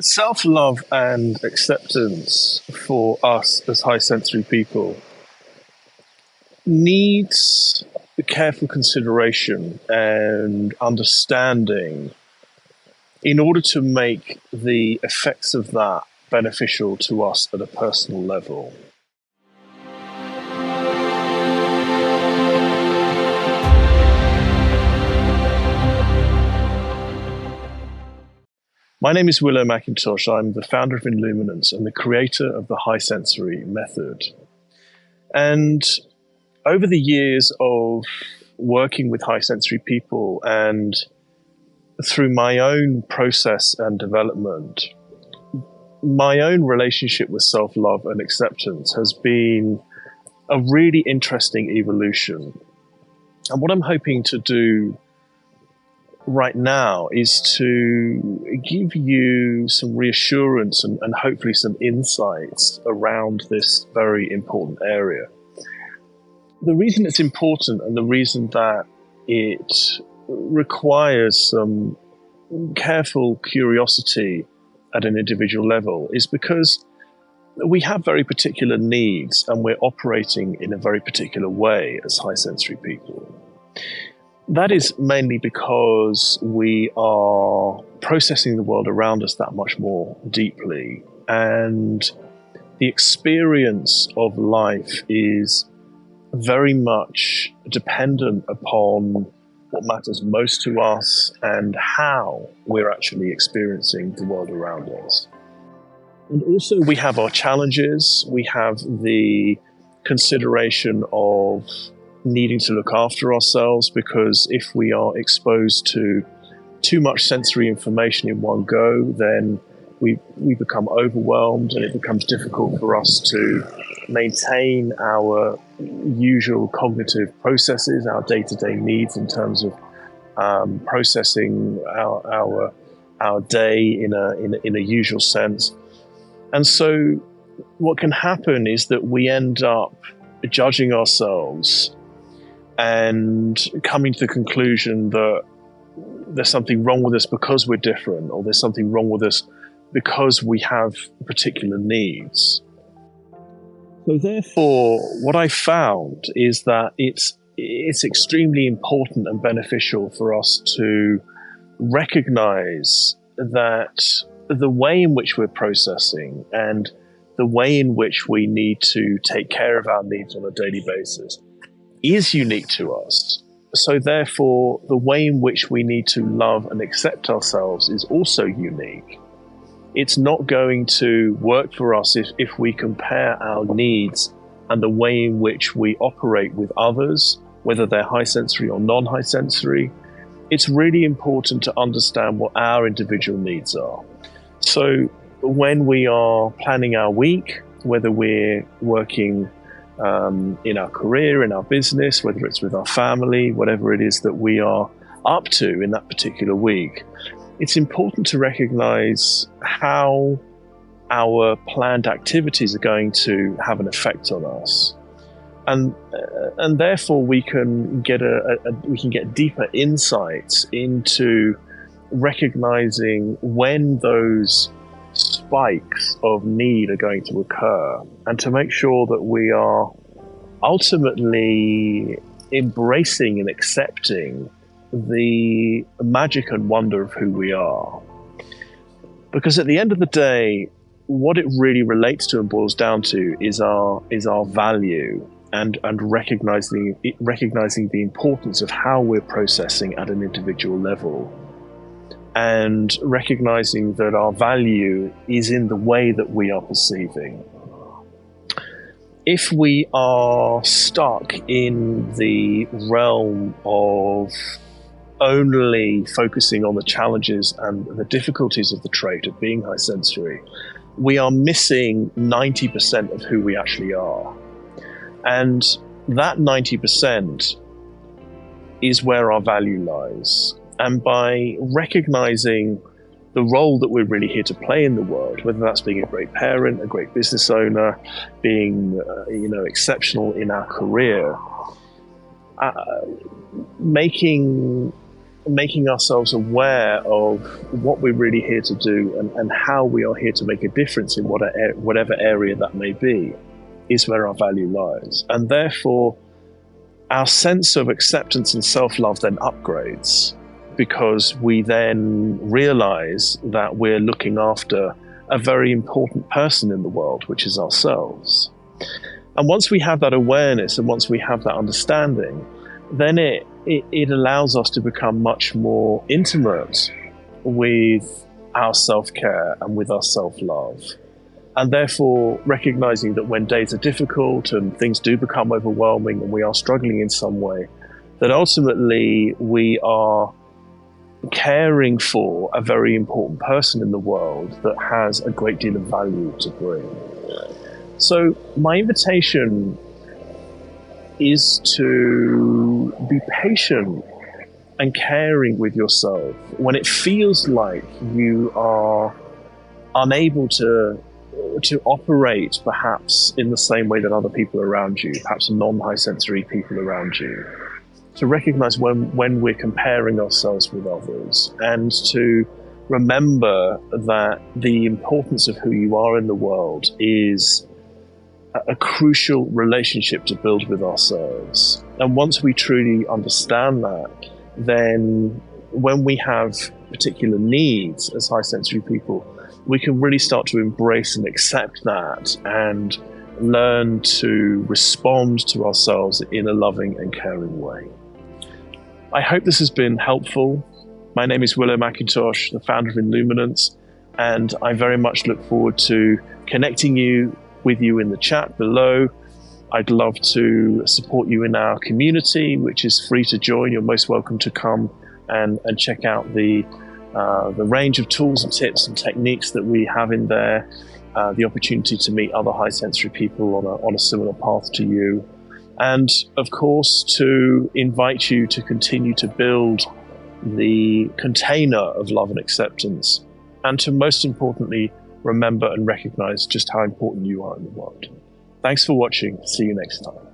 Self-love and acceptance for us as high sensory people needs careful consideration and understanding in order to make the effects of that beneficial to us at a personal level. My name is Willow McIntosh. I'm the founder of Illuminance and the creator of the High Sensory Method. And over the years of working with high sensory people and through my own process and development, my own relationship with self-love and acceptance has been a really interesting evolution. And what I'm hoping to do right now is to give you some reassurance and hopefully some insights around this very important area. The reason it's important and the reason that it requires some careful curiosity at an individual level is because we have very particular needs and we're operating in a very particular way as high sensory people. That is mainly because we are processing the world around us that much more deeply, and the experience of life is very much dependent upon what matters most to us and how we're actually experiencing the world around us. And also we have our challenges, we have the consideration of needing to look after ourselves, because if we are exposed to too much sensory information in one go, then we become overwhelmed and it becomes difficult for us to maintain our usual cognitive processes, our day-to-day needs in terms of processing our day in a usual sense. And so what can happen is that we end up judging ourselves and coming to the conclusion that there's something wrong with us because we're different, or there's something wrong with us because we have particular needs. So therefore, what I found is that it's extremely important and beneficial for us to recognize that the way in which we're processing and the way in which we need to take care of our needs on a daily basis is unique to us. So therefore, the way in which we need to love and accept ourselves is also unique. It's not going to work for us if we compare our needs and the way in which we operate with others, whether they're high sensory or non-high sensory. It's really important to understand what our individual needs are. So when we are planning our week, whether we're working in our career, in our business, whether it's with our family, whatever it is that we are up to in that particular week, it's important to recognize how our planned activities are going to have an effect on us. And therefore we can get deeper insights into recognizing when those spikes of need are going to occur, and to make sure that we are ultimately embracing and accepting the magic and wonder of who we are. Because at the end of the day, what it really relates to and boils down to is our value, and recognizing the importance of how we're processing at an individual level, and recognizing that our value is in the way that we are perceiving. If we are stuck in the realm of only focusing on the challenges and the difficulties of the trait of being high sensory, we are missing 90% of who we actually are. And that 90% is where our value lies. And by recognizing the role that we're really here to play in the world, whether that's being a great parent, a great business owner, being exceptional in our career, making making ourselves aware of what we're really here to do and how we are here to make a difference in whatever area that may be is where our value lies. And therefore, our sense of acceptance and self-love then upgrades, because we then realize that we're looking after a very important person in the world, which is ourselves. And once we have that awareness and once we have that understanding, then it allows us to become much more intimate with our self-care and with our self-love. And therefore, recognizing that when days are difficult and things do become overwhelming and we are struggling in some way, that ultimately we are caring for a very important person in the world that has a great deal of value to bring. So my invitation is to be patient and caring with yourself when it feels like you are unable to operate perhaps in the same way that other people around you, perhaps non-high sensory people around you. To recognize when we're comparing ourselves with others, and to remember that the importance of who you are in the world is a crucial relationship to build with ourselves. And once we truly understand that, then when we have particular needs as high sensory people, we can really start to embrace and accept that and learn to respond to ourselves in a loving and caring way. I hope this has been helpful. My name is Willow McIntosh, the founder of Illuminance, and I very much look forward to connecting with you in the chat below. I'd love to support you in our community, which is free to join. You're most welcome to come and check out the range of tools and tips and techniques that we have in there, the opportunity to meet other high sensory people on a similar path to you. And of course, to invite you to continue to build the container of love and acceptance, and to most importantly, remember and recognize just how important you are in the world. Thanks for watching. See you next time.